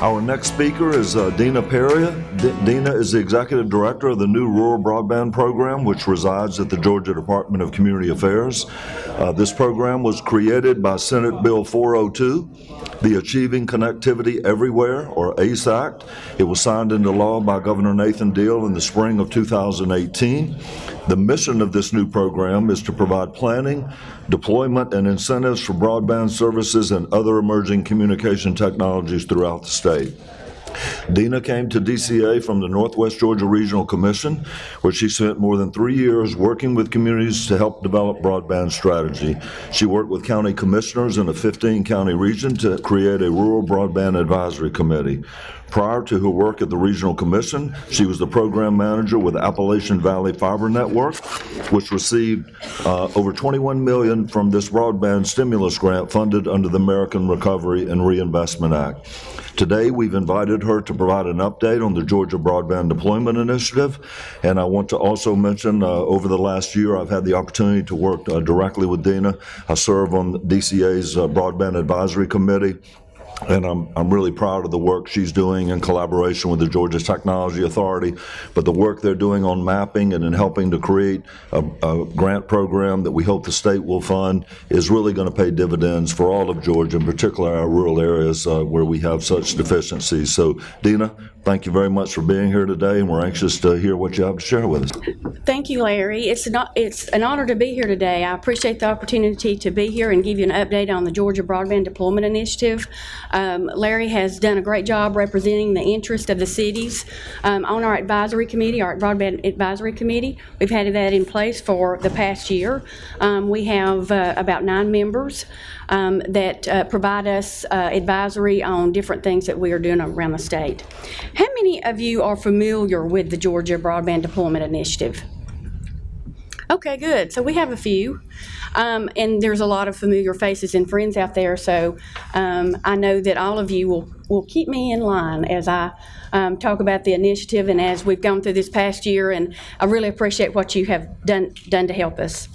Our next speaker is Deana Peria. Deana is the Executive Director of the new Rural Broadband Program, which resides at the Georgia Department of Community Affairs. This program was created by Senate Bill 402, the Achieving Connectivity Everywhere, or ACE Act. It was signed into law by Governor Nathan Deal in the spring of 2018. The mission of this new program is to provide planning, deployment, and incentives for broadband services and other emerging communication technologies throughout the state. Deana came to DCA from the Northwest Georgia Regional Commission, where she spent more than 3 years working with communities to help develop broadband strategy. She worked with county commissioners in a 15-county region to create a Rural Broadband Advisory Committee. Prior to her work at the Regional Commission, she was the program manager with Appalachian Valley Fiber Network, which received over $21 million from this broadband stimulus grant funded under the American Recovery and Reinvestment Act. Today, we've invited her to provide an update on the Georgia Broadband Deployment Initiative, and I want to also mention over the last year, I've had the opportunity to work directly with Deana. I serve on DCA's Broadband Advisory Committee, and I'm really proud of the work she's doing in collaboration with the Georgia Technology Authority. But the work they're doing on mapping and in helping to create a grant program that we hope the state will fund is really going to pay dividends for all of Georgia, in particular our rural areas where we have such deficiencies. So, Deana, thank you very much for being here today, and we're anxious to hear what you have to share with us. Thank you, Larry. It's an honor to be here today. I appreciate the opportunity to be here and give you an update on the Georgia Broadband Deployment Initiative. Larry has done a great job representing the interest of the cities on our advisory committee, our Broadband Advisory Committee. We've had that in place for the past year. We have about 9 members that provide us advisory on different things that we are doing around the state. How many of you are familiar with the Georgia Broadband Deployment Initiative? Okay, good. So we have a few, and there's a lot of familiar faces and friends out there, so I know that all of you will keep me in line as I talk about the initiative and as we've gone through this past year, and I really appreciate what you have done to help us.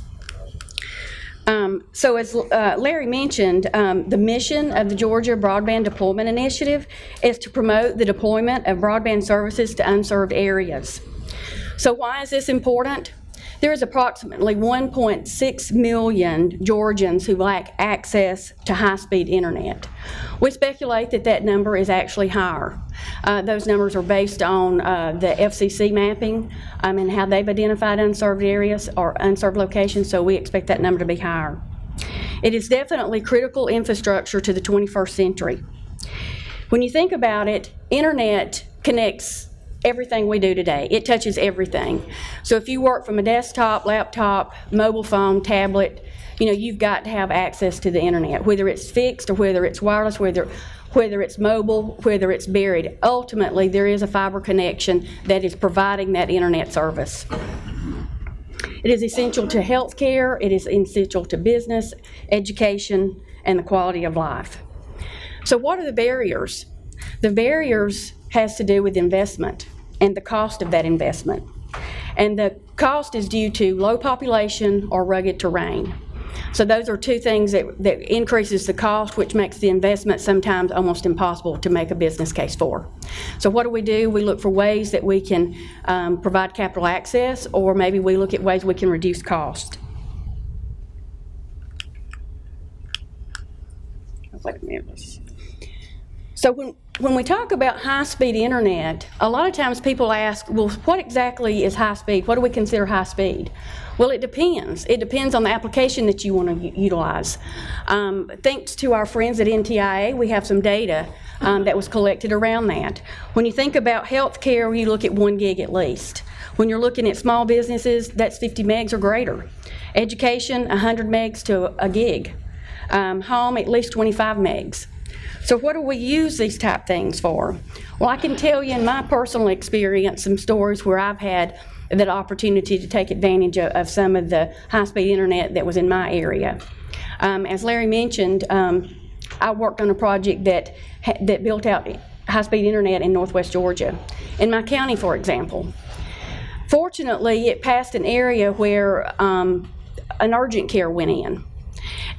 So as Larry mentioned, the mission of the Georgia Broadband Deployment Initiative is to promote the deployment of broadband services to unserved areas. So why is this important? There is approximately 1.6 million Georgians who lack access to high-speed internet. We speculate that that number is actually higher. Those numbers are based on the FCC mapping and how they've identified unserved areas or unserved locations, so we expect that number to be higher. It is definitely critical infrastructure to the 21st century. When you think about it, internet connects everything we do today. It touches everything. So if you work from a desktop, laptop, mobile phone, tablet, you've got to have access to the internet, whether it's fixed or whether it's wireless, whether it's mobile, whether it's buried. Ultimately, there is a fiber connection that is providing that internet service. It is essential to healthcare, it is essential to business, education, and the quality of life. So what are the barriers? The barriers has to do with investment and the cost of that investment. And the cost is due to low population or rugged terrain. So those are two things that increases the cost, which makes the investment sometimes almost impossible to make a business case for. So what do? We look for ways that we can provide capital access, or maybe we look at ways we can reduce cost. So when we talk about high-speed internet, a lot of times people ask, well, what exactly is high speed? What do we consider high speed? Well, it depends. It depends on the application that you want to utilize. Thanks to our friends at NTIA, we have some data that was collected around that. When you think about healthcare, you look at 1 gig at least. When you're looking at small businesses, that's 50 megs or greater. Education, 100 megs to a gig. Home, at least 25 megs. So what do we use these type things for? Well, I can tell you in my personal experience some stories where I've had that opportunity to take advantage of some of the high-speed internet that was in my area. As Larry mentioned, I worked on a project that built out high-speed internet in Northwest Georgia, in my county, for example. Fortunately, it passed an area where an urgent care went in.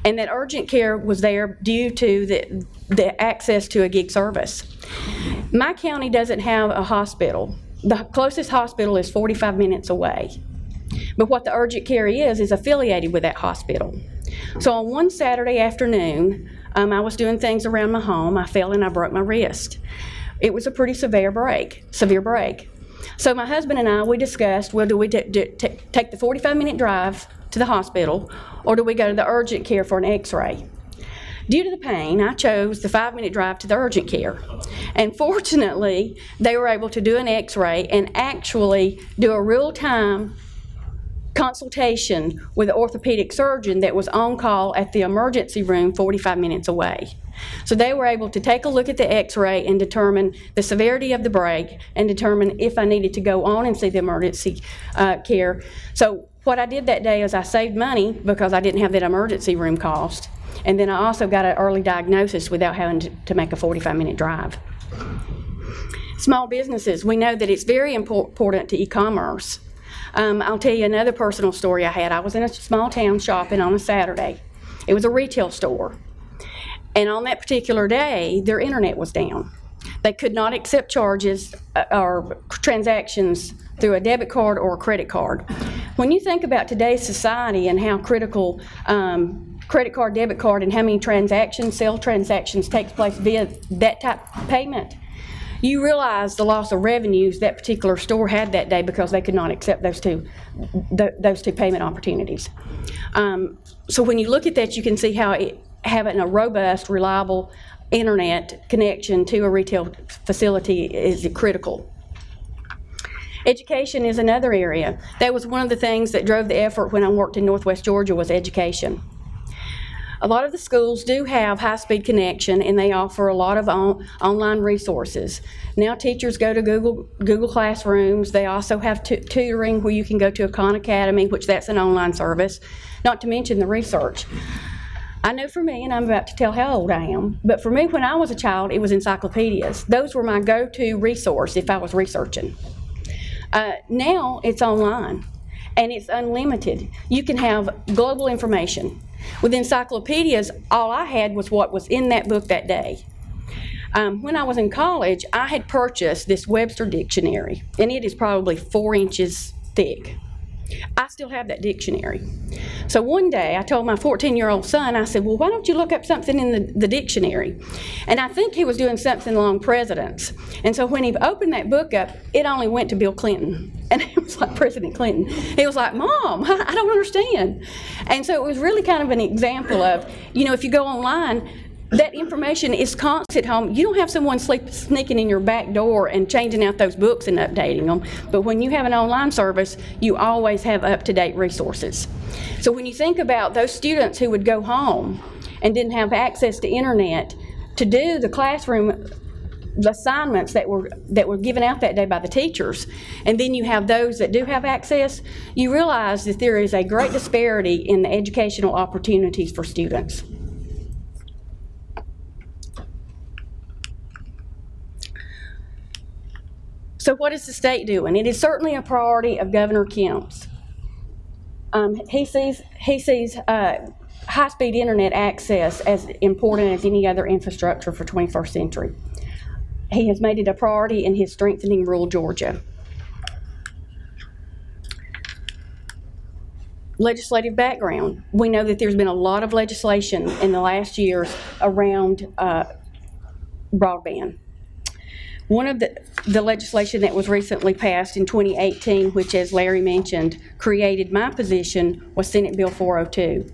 and that urgent care was there due to the access to a gig service. My county doesn't have a hospital. The closest hospital is 45 minutes away. But what the urgent care is affiliated with that hospital. So on one Saturday afternoon, I was doing things around my home. I fell and I broke my wrist. It was a pretty severe break. So my husband and I, we discussed, well, do we take the 45-minute drive to the hospital, or do we go to the urgent care for an x-ray? Due to the pain, I chose the 5-minute drive to the urgent care. And fortunately, they were able to do an x-ray and actually do a real-time consultation with an orthopedic surgeon that was on call at the emergency room 45 minutes away. So they were able to take a look at the x-ray and determine the severity of the break and determine if I needed to go on and see the emergency care. So what I did that day is I saved money because I didn't have that emergency room cost. And then I also got an early diagnosis without having to make a 45-minute drive. Small businesses, we know that it's very important to e-commerce. I'll tell you another personal story I had. I was in a small town shopping on a Saturday. It was a retail store. And on that particular day, their internet was down. They could not accept charges or transactions through a debit card or a credit card. When you think about today's society and how critical credit card, debit card, and how many sale transactions takes place via that type of payment, you realize the loss of revenues that particular store had that day because they could not accept those two payment opportunities. So when you look at that, you can see how having a robust, reliable internet connection to a retail facility is critical. Education is another area. That was one of the things that drove the effort when I worked in Northwest Georgia was education. A lot of the schools do have high-speed connection, and they offer a lot of online resources. Now teachers go to Google Classrooms. They also have tutoring where you can go to a Khan Academy, which that's an online service, not to mention the research. I know for me, and I'm about to tell how old I am, but for me when I was a child, it was encyclopedias. Those were my go-to resource if I was researching. Now it's online, and it's unlimited. You can have global information. With encyclopedias, all I had was what was in that book that day. When I was in college, I had purchased this Webster dictionary, and it is probably 4 inches thick. I still have that dictionary. So one day, I told my 14-year-old son, I said, well, why don't you look up something in the dictionary? And I think he was doing something along presidents. And so when he opened that book up, it only went to Bill Clinton. And it was like President Clinton. He was like, Mom, I don't understand. And so it was really kind of an example of, if you go online, that information is constant at home. You don't have someone sneaking in your back door and changing out those books and updating them. But when you have an online service, you always have up-to-date resources. So when you think about those students who would go home and didn't have access to internet to do the classroom assignments that were given out that day by the teachers, and then you have those that do have access, you realize that there is a great disparity in the educational opportunities for students. So what is the state doing? It is certainly a priority of Governor Kemp's. He sees high-speed internet access as important as any other infrastructure for 21st century. He has made it a priority in his Strengthening Rural Georgia. Legislative background. We know that there's been a lot of legislation in the last years around broadband. One of the legislation that was recently passed in 2018, which, as Larry mentioned, created my position, was Senate Bill 402.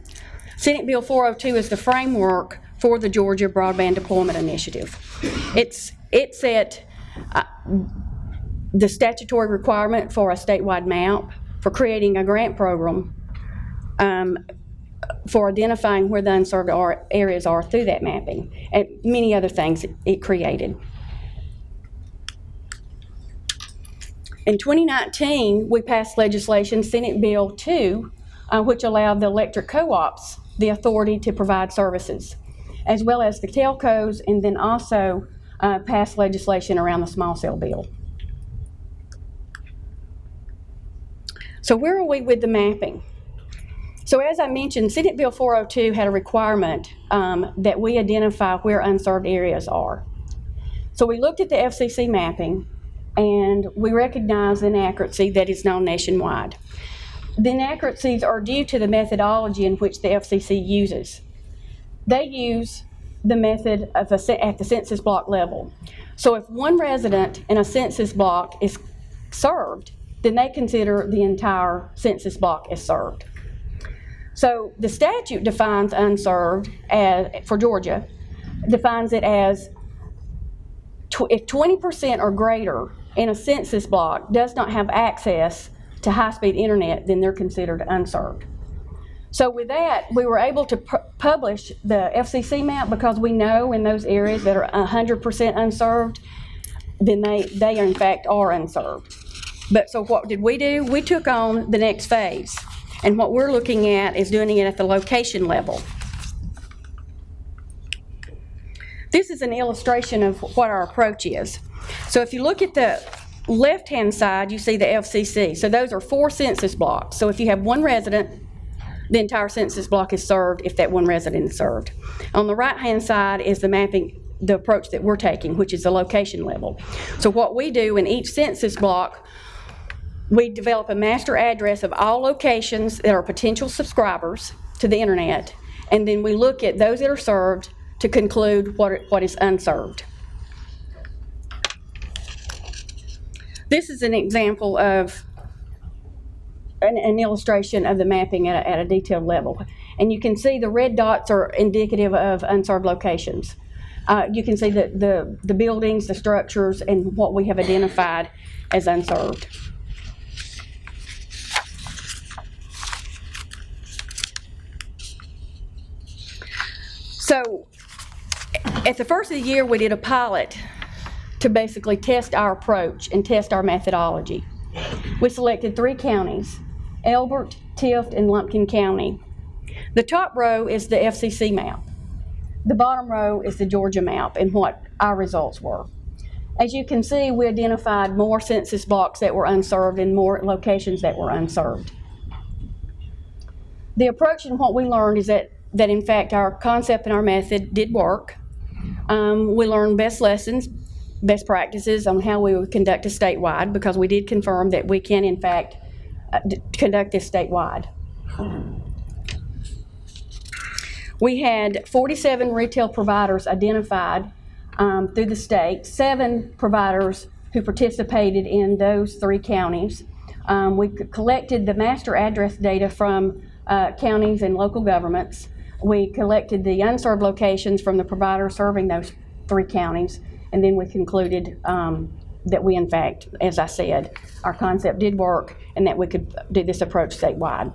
Senate Bill 402 is the framework for the Georgia Broadband Deployment Initiative. It set the statutory requirement for a statewide map, for creating a grant program, for identifying where the unserved areas are through that mapping, and many other things it created. In 2019, we passed legislation, Senate Bill 2, which allowed the electric co-ops the authority to provide services, as well as the telcos, and then also passed legislation around the small cell bill. So where are we with the mapping? So as I mentioned, Senate Bill 402 had a requirement that we identify where unserved areas are. So we looked at the FCC mapping, and we recognized inaccuracy that is known nationwide. The inaccuracies are due to the methodology in which the FCC uses. They use the method of at the census block level. So if one resident in a census block is served, then they consider the entire census block as served. So the statute defines unserved for Georgia, defines it as if 20% or greater in a census block does not have access to high-speed internet, then they're considered unserved. So with that, we were able to publish the FCC map because we know in those areas that are 100% unserved, then they in fact are unserved. But so what did we do? We took on the next phase. And what we're looking at is doing it at the location level. This is an illustration of what our approach is. So if you look at the left-hand side, you see the FCC. So those are 4 census blocks. So if you have one resident, the entire census block is served if that one resident is served. On the right-hand side is the mapping, the approach that we're taking, which is the location level. So what we do in each census block, we develop a master address of all locations that are potential subscribers to the internet, and then we look at those that are served to conclude what is unserved. This is an example of an illustration of the mapping at a detailed level. And you can see the red dots are indicative of unserved locations. You can see the buildings, the structures, and what we have identified as unserved. So at the first of the year, we did a pilot to basically test our approach and test our methodology. We selected 3 counties, Elbert, Tift, and Lumpkin County. The top row is the FCC map. The bottom row is the Georgia map and what our results were. As you can see, we identified more census blocks that were unserved and more locations that were unserved. The approach and what we learned is that in fact our concept and our method did work. We learned best lessons, best practices on how we would conduct it statewide, because we did confirm that we can in fact conduct this statewide. We had 47 retail providers identified through the state, 7 providers who participated in those 3 counties. We collected the master address data from counties and local governments. We collected the unserved locations from the providers serving those 3 counties, and then we concluded that we, in fact, as I said, our concept did work and that we could do this approach statewide.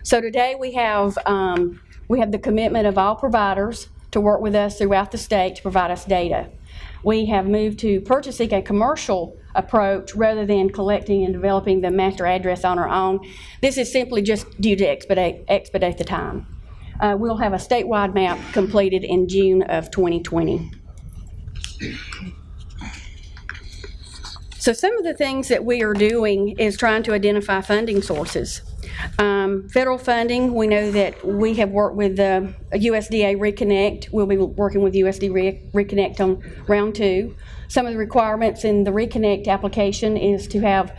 So today we have the commitment of all providers to work with us throughout the state to provide us data. We have moved to purchasing a commercial approach rather than collecting and developing the master address on our own. This is simply just due to expedite the time. We'll have a statewide map completed in June of 2020. So some of the things that we are doing is trying to identify funding sources. Federal funding, we know that we have worked with the USDA Reconnect. We'll be working with USDA Reconnect on round 2. Some of the requirements in the Reconnect application is to have,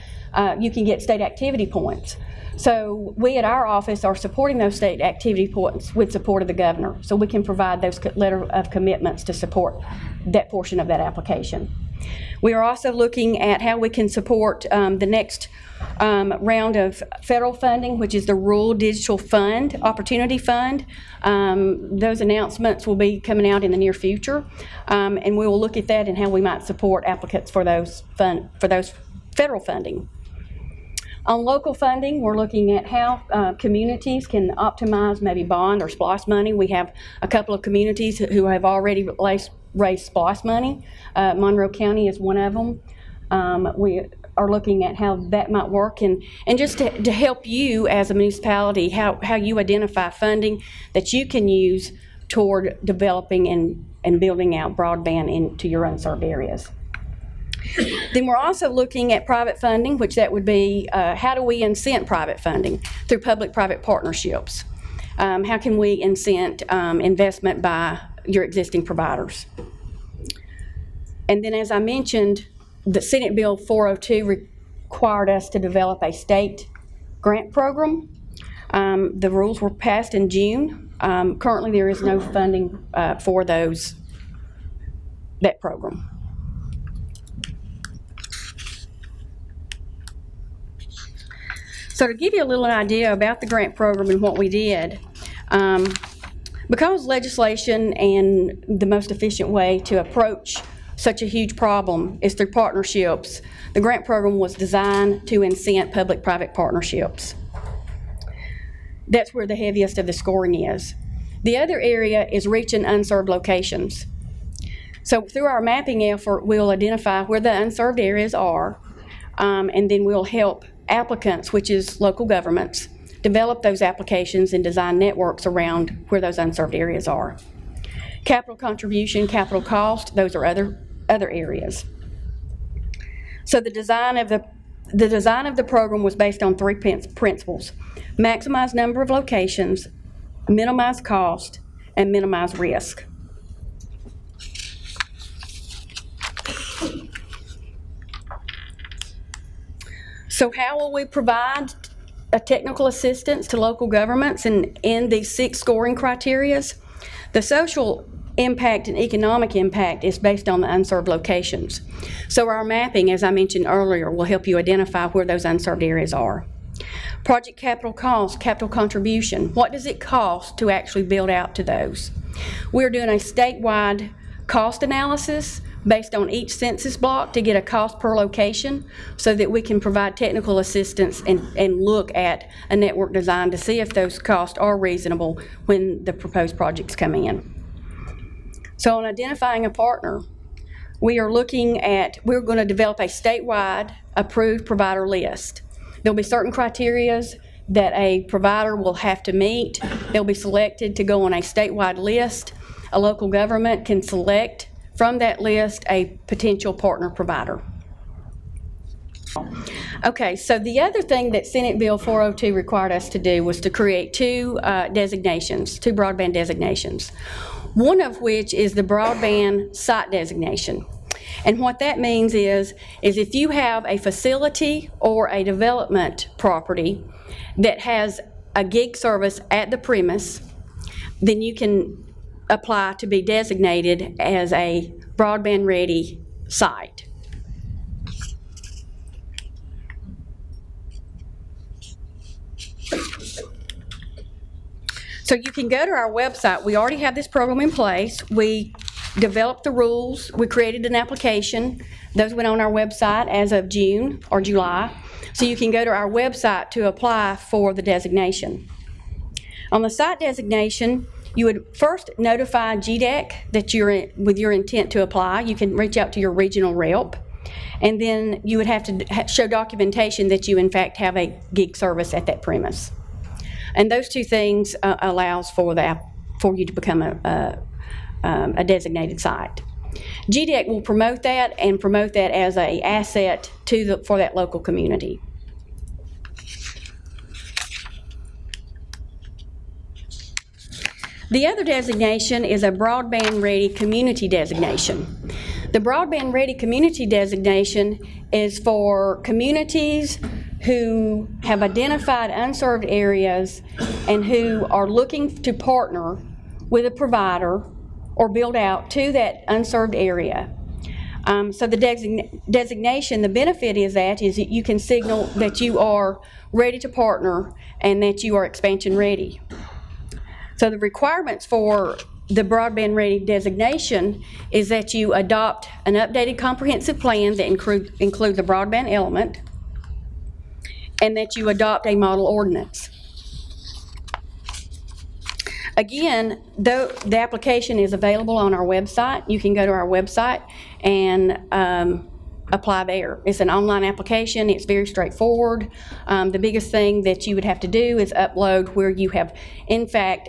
you can get state activity points. So we at our office are supporting those state activity points with support of the governor. So we can provide those letter of commitments to support that portion of that application. We are also looking at how we can support the next round of federal funding, which is the Rural Digital Fund, Opportunity Fund. Those announcements will be coming out in the near future, and we will look at that and how we might support applicants for those federal funding. On local funding, we're looking at how communities can optimize maybe bond or SPLOST money. We have a couple of communities who have already raised SPLOST money. Monroe County is one of them. We are looking at how that might work and just to help you as a municipality, how you identify funding that you can use toward developing and building out broadband into your unserved areas. Then we're also looking at private funding, which that would be how do we incent private funding through public-private partnerships? How can we incent investment by your existing providers? And then, as I mentioned, the Senate Bill 402 required us to develop a state grant program. The rules were passed in June. Currently, there is no funding for that program. So to give you a little idea about the grant program and what we did, because legislation and the most efficient way to approach such a huge problem is through partnerships, the grant program was designed to incent public-private partnerships. That's where the heaviest of the scoring is. The other area is reaching unserved locations. So through our mapping effort, we'll identify where the unserved areas are, and then we'll help applicants, which is local governments, develop those applications and design networks around where those unserved areas are. Capital contribution, capital cost, those are other areas. So the design of the program was based on three principles: maximize number of locations, minimize cost, and minimize risk. So how will we provide a technical assistance to local governments in these 6 scoring criterias? The social impact and economic impact is based on the unserved locations. So our mapping, as I mentioned earlier, will help you identify where those unserved areas are. Project capital cost, capital contribution. What does it cost to actually build out to those? We're doing a statewide cost analysis based on each census block to get a cost per location so that we can provide technical assistance and look at a network design to see if those costs are reasonable when the proposed projects come in. So on identifying a partner, we're going to develop a statewide approved provider list. There'll be certain criteria that a provider will have to meet. They'll be selected to go on a statewide list. A local government can select from that list a potential partner provider. Okay, so the other thing that Senate Bill 402 required us to do was to create 2 broadband designations, one of which is the broadband site designation. And what that means is if you have a facility or a development property that has a gig service at the premise, then you can apply to be designated as a broadband ready site. So you can go to our website. We already have this program in place. We developed the rules. We created an application. Those went on our website as of June or July. So you can go to our website to apply for the designation. On the site designation, you would first notify GDEC that you're with your intent to apply. You can reach out to your regional rep, and then you would have to show documentation that you in fact have a gig service at that premise. And those 2 things allows for you to become a designated site. GDEC will promote that as an asset for that local community. The other designation is a Broadband Ready Community designation. The Broadband Ready Community designation is for communities who have identified unserved areas and who are looking to partner with a provider or build out to that unserved area. So the designation, the benefit is that you can signal that you are ready to partner and that you are expansion ready. So the requirements for the Broadband Ready designation is that you adopt an updated comprehensive plan that includes a broadband element, and that you adopt a model ordinance. Again, though the application is available on our website, you can go to our website and apply there. It's an online application. It's very straightforward. The biggest thing that you would have to do is upload where you have, in fact,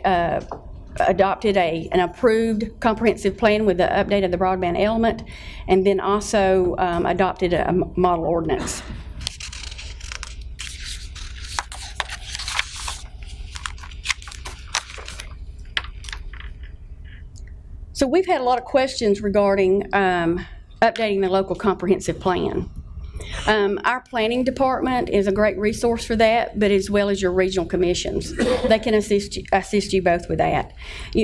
adopted an approved comprehensive plan with the update of the broadband element, and then also adopted a model ordinance. So we've had a lot of questions regarding updating the local comprehensive plan. Our planning department is a great resource for that, but as well as your regional commissions. They can assist you both with that.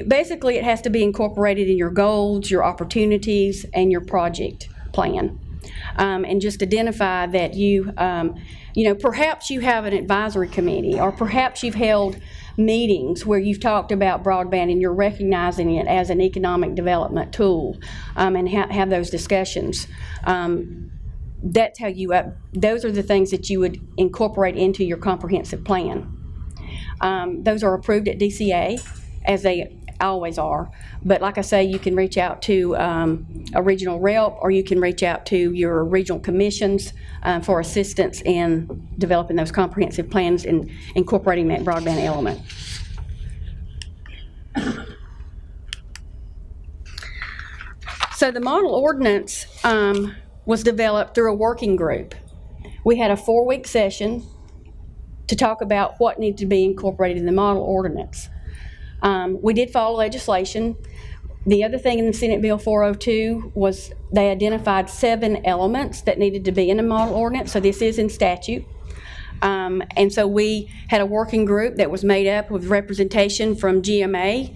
Basically, it has to be incorporated in your goals, your opportunities, and your project plan. And just identify that perhaps you have an advisory committee, or perhaps you've held meetings where you've talked about broadband and you're recognizing it as an economic development tool, and have those discussions. That's how those are the things that you would incorporate into your comprehensive plan. Those are approved at DCA, as they always are. But like I say, you can reach out to a regional rep, or you can reach out to your regional commissions for assistance in developing those comprehensive plans and incorporating that broadband element. So the model ordinance was developed through a working group. We had a 4-week session to talk about what needed to be incorporated in the model ordinance. We did follow legislation. The other thing in the Senate Bill 402 was they identified 7 elements that needed to be in a model ordinance, so this is in statute. And so we had a working group that was made up with representation from GMA.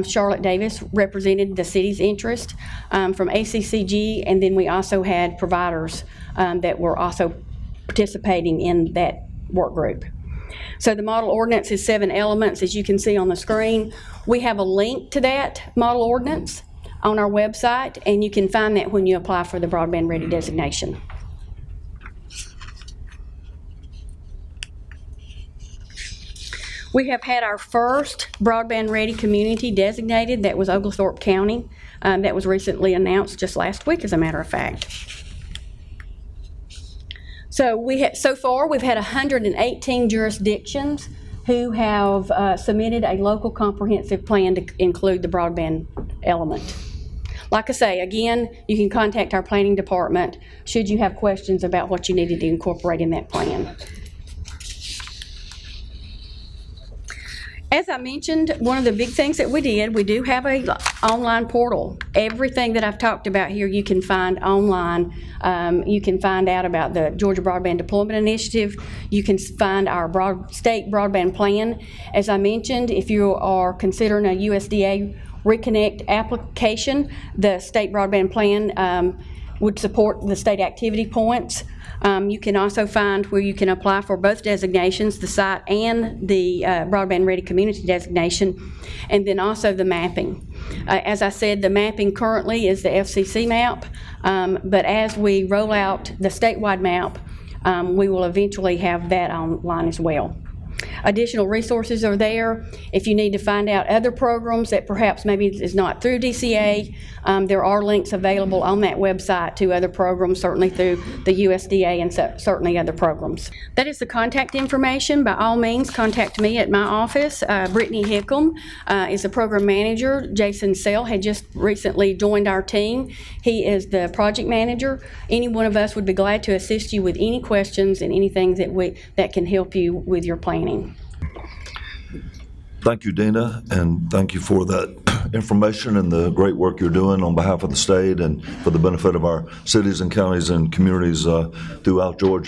Charlotte Davis represented the city's interest, from ACCG, and then we also had providers that were also participating in that work group. So the model ordinance is 7 elements, as you can see on the screen. We have a link to that model ordinance on our website, and you can find that when you apply for the Broadband Ready designation. We have had our first Broadband Ready community designated. That was Oglethorpe County. That was recently announced just last week, as a matter of fact. So so far we've had 118 jurisdictions who have submitted a local comprehensive plan to include the broadband element. Like I say, again, you can contact our planning department should you have questions about what you needed to incorporate in that plan. As I mentioned, one of the big things that we do have an online portal. Everything that I've talked about here you can find online. You can find out about the Georgia Broadband Deployment Initiative. You can find our state broadband plan. As I mentioned, if you are considering a USDA Reconnect application, the state broadband plan would support the state activity points. You can also find where you can apply for both designations, the site and the Broadband Ready Community designation, and then also the mapping. As I said, the mapping currently is the FCC map, but as we roll out the statewide map, we will eventually have that online as well. Additional resources are there. If you need to find out other programs that perhaps maybe is not through DCA, there are links available on that website to other programs, certainly through the USDA and certainly other programs. That is the contact information. By all means, contact me at my office. Brittany Hickam is the program manager. Jason Sell had just recently joined our team. He is the project manager. Any one of us would be glad to assist you with any questions and anything that can help you with your planning. Thank you, Deana, and thank you for that information and the great work you're doing on behalf of the state and for the benefit of our cities and counties and communities throughout Georgia.